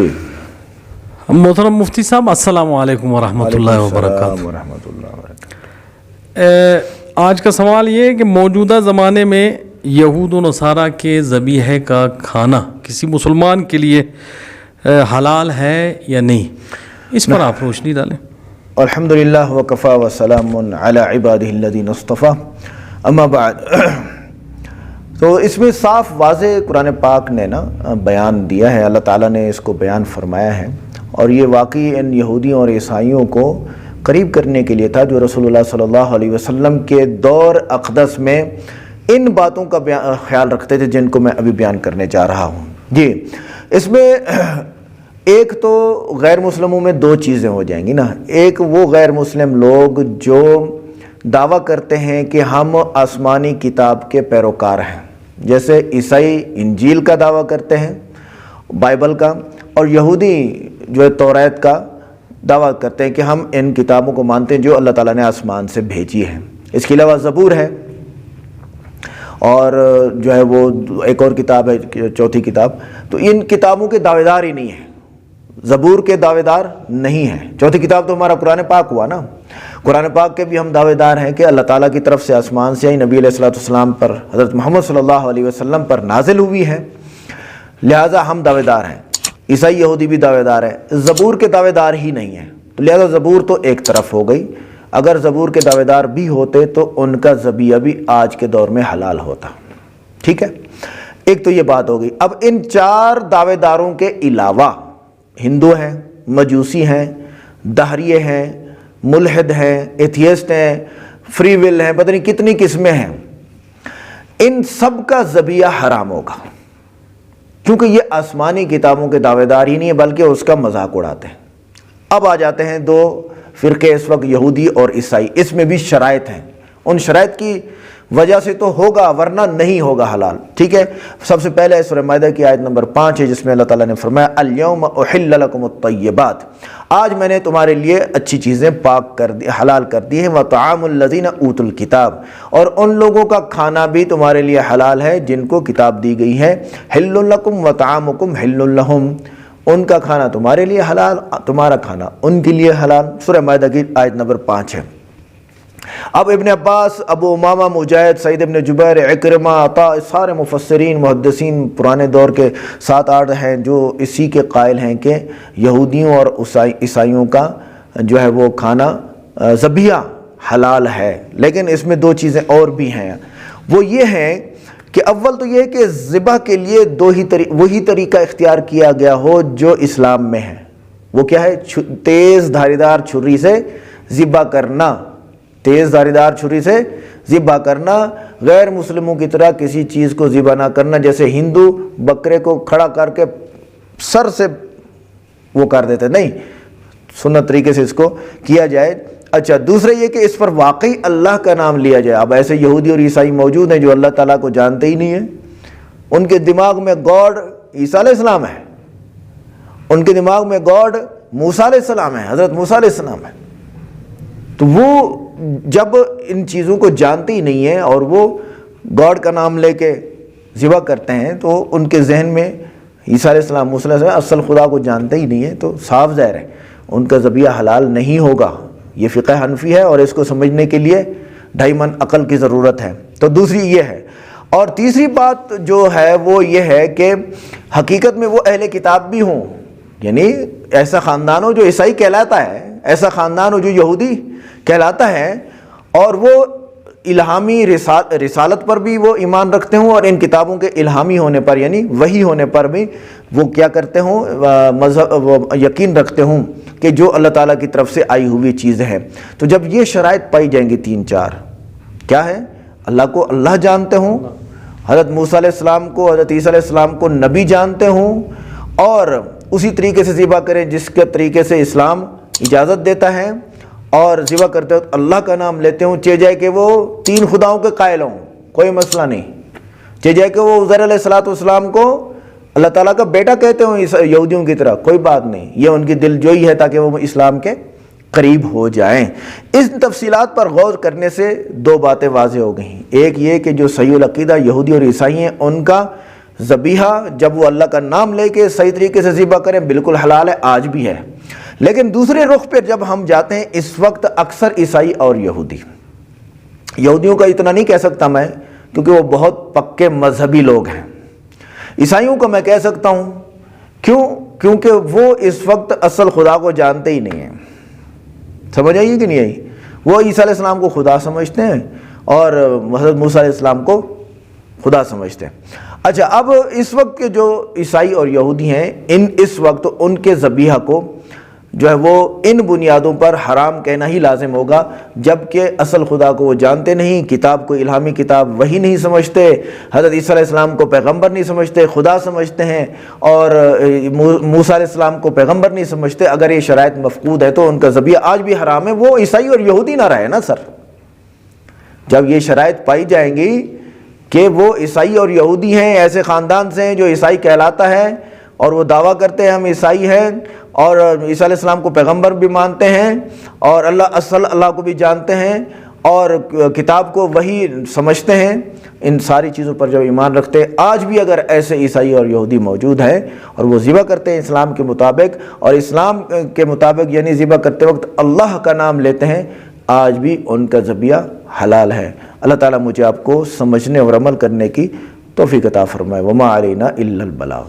جی محترم مفتی صاحب السلام علیکم ورحمۃ اللہ وبرکاتہ۔ ورحمۃ اللہ وبرکاتہ۔ آج کا سوال یہ ہے کہ موجودہ زمانے میں یہود و نصارہ کے ذبیحہ کا کھانا کسی مسلمان کے لیے حلال ہے یا نہیں، اس پر آپ روشنی ڈالیں۔ الحمدللہ وکفا وسلام علی عبادہ الذین اصطفیٰ، اما بعد۔ تو اس میں صاف واضح قرآن پاک نے بیان دیا ہے، اللہ تعالیٰ نے اس کو بیان فرمایا ہے، اور یہ واقعی ان یہودیوں اور عیسائیوں کو قریب کرنے کے لیے تھا جو رسول اللہ صلی اللہ علیہ وسلم کے دور اقدس میں ان باتوں کا خیال رکھتے تھے جن کو میں ابھی بیان کرنے جا رہا ہوں۔ جی، اس میں ایک تو غیر مسلموں میں دو چیزیں ہو جائیں گی نا۔ ایک وہ غیر مسلم لوگ جو دعویٰ کرتے ہیں کہ ہم آسمانی کتاب کے پیروکار ہیں، جیسے عیسائی انجیل کا دعویٰ کرتے ہیں، بائبل کا، اور یہودی جو ہے توریت کا دعویٰ کرتے ہیں کہ ہم ان کتابوں کو مانتے ہیں جو اللہ تعالیٰ نے آسمان سے بھیجی ہیں۔ اس کے علاوہ زبور ہے، اور جو ہے وہ ایک اور کتاب ہے، چوتھی کتاب۔ تو ان کتابوں کے دعوے دار ہی نہیں ہیں، زبور کے دعوے دار نہیں ہیں۔ چوتھی کتاب تو ہمارا قرآن پاک ہوا نا۔ قرآن پاک کے بھی ہم دعوے دار ہیں کہ اللہ تعالیٰ کی طرف سے آسمان سے نبی علیہ الصلوۃ والسلام پر، حضرت محمد صلی اللہ علیہ وسلم پر نازل ہوئی ہے، لہٰذا ہم دعوے دار ہیں۔ عیسائی یہودی بھی دعوے دار ہیں، زبور کے دعوے دار ہی نہیں ہیں، تو لہٰذا زبور تو ایک طرف ہو گئی۔ اگر زبور کے دعوے دار بھی ہوتے تو ان کا ذبیحہ بھی آج کے دور میں حلال ہوتا۔ ٹھیک ہے، ایک تو یہ بات ہو گئی۔ اب ان چار دعوے داروں کے علاوہ ہندو ہیں، مجوسی ہیں، دہریے ہیں، ملحد ہیں، ایتھیسٹ ہیں، فری ول ہیں، پتہ نہیں کتنی قسمیں ہیں، ان سب کا ذبیحہ حرام ہوگا، کیونکہ یہ آسمانی کتابوں کے دعوے دار ہی نہیں ہے بلکہ اس کا مذاق اڑاتے ہیں۔ اب آ جاتے ہیں دو فرقے اس وقت، یہودی اور عیسائی۔ اس میں بھی شرائط ہیں، ان شرائط کی وجہ سے تو ہوگا، ورنہ نہیں ہوگا حلال۔ ٹھیک ہے، سب سے پہلے سورہ مائدہ کی آیت نمبر 5 ہے، جس میں اللہ تعالیٰ نے فرمایا الیوم احل لکم الطیبات، آج میں نے تمہارے لیے اچھی چیزیں پاک کر دی، حلال کر دی ہیں، وطعام الذین اوتوا الکتاب، اور ان لوگوں کا کھانا بھی تمہارے لیے حلال ہے جن کو کتاب دی گئی ہے، حل لکم وطعامکم حل لہم، ان کا کھانا تمہارے لیے حلال، تمہارا کھانا ان کے لیے حلال۔ سورہ مائدہ کی آیت نمبر 5 ہے۔ اب ابن عباس، ابو امامہ، مجاہد، سعید ابن جبیر، عکرمہ، عطا، سارے مفسرین محدثین پرانے دور کے 7-8 ہیں جو اسی کے قائل ہیں کہ یہودیوں اور عیسائیوں کا جو ہے وہ کھانا ذبیحہ حلال ہے۔ لیکن اس میں دو چیزیں اور بھی ہیں، وہ یہ ہیں کہ اول تو یہ کہ ذبح کے لیے وہی طریقہ اختیار کیا گیا ہو جو اسلام میں ہے۔ وہ کیا ہے؟ تیز دھاری دار چھری سے ذبح کرنا، تیز دھاری دار چھری سے ذبح کرنا، غیر مسلموں کی طرح کسی چیز کو ذبح نہ کرنا، جیسے ہندو بکرے کو کھڑا کر کے سر سے وہ کر دیتے، نہیں، سنت طریقے سے اس کو کیا جائے۔ اچھا، دوسرا یہ کہ اس پر واقعی اللہ کا نام لیا جائے۔ اب ایسے یہودی اور عیسائی موجود ہیں جو اللہ تعالیٰ کو جانتے ہی نہیں ہیں، ان کے دماغ میں گاڈ عیسیٰ علیہ السلام ہے، ان کے دماغ میں گاڈ موسیٰ علیہ السلام ہے، حضرت موسیٰ علیہ السلام ہے۔ تو وہ جب ان چیزوں کو جانتے ہی نہیں ہیں اور وہ گاڈ کا نام لے کے ذبح کرتے ہیں تو ان کے ذہن میں عیسیٰ علیہ السلام، موسیٰ علیہ السلام اصل خدا کو جانتے ہی نہیں ہیں، تو صاف ظاہر ہے ان کا ذبیحہ حلال نہیں ہوگا۔ یہ فقہ حنفی ہے اور اس کو سمجھنے کے لیے 2.5 من عقل کی ضرورت ہے۔ تو دوسری یہ ہے، اور تیسری بات جو ہے وہ یہ ہے کہ حقیقت میں وہ اہل کتاب بھی ہوں، یعنی ایسا خاندان ہو جو عیسائی کہلاتا ہے، ایسا خاندان ہو جو یہودی کہلاتا ہے، اور وہ الہامی رسالت پر بھی وہ ایمان رکھتے ہوں، اور ان کتابوں کے الہامی ہونے پر یعنی وحی ہونے پر بھی وہ کیا کرتے ہوں، مذہب یقین رکھتے ہوں کہ جو اللہ تعالیٰ کی طرف سے آئی ہوئی چیزیں ہیں۔ تو جب یہ شرائط پائی جائیں گی 3-4، کیا ہے؟ اللہ کو اللہ جانتے ہوں، حضرت موسیٰ علیہ السلام کو، حضرت عیسیٰ علیہ السلام کو نبی جانتے ہوں، اور اسی طریقے سے ذبح کریں جس کے طریقے سے اسلام اجازت دیتا ہے، اور ذبح کرتے وقت اللہ کا نام لیتے ہوں، چاہے جائے کہ وہ 3 خداؤں کے قائل ہوں، کوئی مسئلہ نہیں، چاہے جائے کہ وہ عزیر علیہ السلام کو اللہ تعالیٰ کا بیٹا کہتے ہوں یہودیوں کی طرح، کوئی بات نہیں، یہ ان کی دل جوئی ہے تاکہ وہ اسلام کے قریب ہو جائیں۔ اس تفصیلات پر غور کرنے سے 2 باتیں واضح ہو گئیں۔ ایک یہ کہ جو صحیح العقیدہ یہودی اور عیسائی ہیں ان کا ذبیحہ جب وہ اللہ کا نام لے کے صحیح طریقے سے ذبح کریں بالکل حلال ہے، آج بھی ہے۔ لیکن دوسرے رخ پہ جب ہم جاتے ہیں، اس وقت اکثر عیسائی اور یہودیوں کا اتنا نہیں کہہ سکتا میں، کیونکہ وہ بہت پکے مذہبی لوگ ہیں۔ عیسائیوں کا میں کہہ سکتا ہوں، کیونکہ وہ اس وقت اصل خدا کو جانتے ہی نہیں ہیں۔ سمجھ آئیے کہ نہیں آئی؟ وہ عیسیٰ علیہ السلام کو خدا سمجھتے ہیں اور حضرت موسیٰ علیہ السلام کو خدا سمجھتے ہیں۔ اچھا، اب اس وقت کے جو عیسائی اور یہودی ہیں، اس وقت ان کے ذبیحہ کو جو ہے وہ ان بنیادوں پر حرام کہنا ہی لازم ہوگا، جبکہ اصل خدا کو وہ جانتے نہیں، کتاب کو الہامی کتاب وہی نہیں سمجھتے، حضرت عیسیٰ علیہ السلام کو پیغمبر نہیں سمجھتے، خدا سمجھتے ہیں، اور موسیٰ علیہ السلام کو پیغمبر نہیں سمجھتے۔ اگر یہ شرائط مفقود ہے تو ان کا ذبیحہ آج بھی حرام ہے۔ وہ عیسائی اور یہودی نہ رہے نا سر، جب یہ شرائط پائی جائیں گی کہ وہ عیسائی اور یہودی ہیں، ایسے خاندان سے ہیں جو عیسائی کہلاتا ہے اور وہ دعویٰ کرتے ہیں ہم عیسائی ہیں اور عیسیٰ علیہ السلام کو پیغمبر بھی مانتے ہیں اور اصل اللہ کو بھی جانتے ہیں اور کتاب کو وہی سمجھتے ہیں، ان ساری چیزوں پر جب ایمان رکھتے ہیں، آج بھی اگر ایسے عیسائی اور یہودی موجود ہیں اور وہ ذبح کرتے ہیں اسلام کے مطابق، اور اسلام کے مطابق یعنی ذبح کرتے وقت اللہ کا نام لیتے ہیں، آج بھی ان کا ذبیحہ حلال ہے۔ اللہ تعالیٰ مجھے آپ کو سمجھنے اور عمل کرنے کی توفیق عطا فرمائے۔ وما علینا الا البلاغ۔